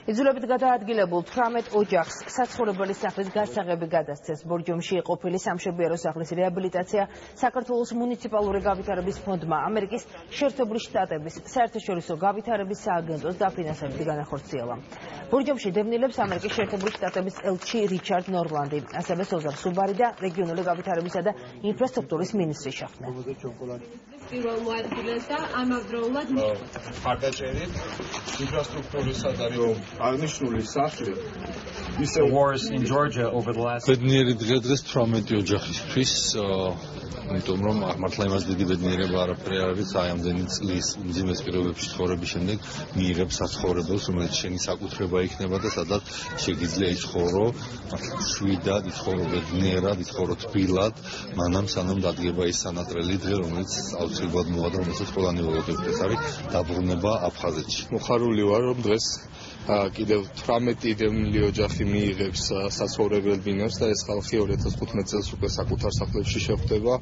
იძულებით გადაადგილებულ 18 ოჯახს საცხოვრებელი სახლის გასაღები გადასცეს. ბორჯომში ყოფილი სამშობიარო სახლის რეაბილიტაცია საქართველოს მუნიციპალური გავითარების ფონდმა ამერიკის შეერთებული შტატების საერთაშორისო გავითარების სააგენტოს დაფინანსებით განახორციელა. ბორჯომში დევნილებს ამერიკის შეერთებული შტატების ელჩი რიჩარდ ნორლანდი, ასევე სოზარ სუბარი და რეგიონული გავითარებისა და ინფრასტრუქტურის მინისტრი შეხვდნენ. პირველ ადგილას და ამავდროულად ხარდაჭერით ინფრასტრუქტურისა და აღნიშნული სახლი wars in Georgia over the last ბედნიერი დღეს 18 ოჯახისთვის იმიტომ რომ მართლა იმას დიდი ბედნიერება არაფერი არ არის აი ამდენი წლის მძიმე პირობებში ცხოვრების შემდეგ მიიღებს საცხოვრებელს რომელიც შენი საკუთრება იქნება და სადაც შეგიძლია იცხოვრო შვიდად იცხოვრო ბედნიერად იცხოვრო თბილად მანამ სანამ დადგება ის სანატრელი დღე რომელიც აუცილებლად მოვა და რომელსაც ყველანი ველოდებით ეს არის დაბრუნება აფხაზეთში მოხარული ვარ რომ დღეს კიდევ 18 დევნილი ოჯახი მიიღებს საცხოვრებელ ბინას და ეს ხალხი 2015 წელს უკვე საკუთარ სახლებში შეხვდება.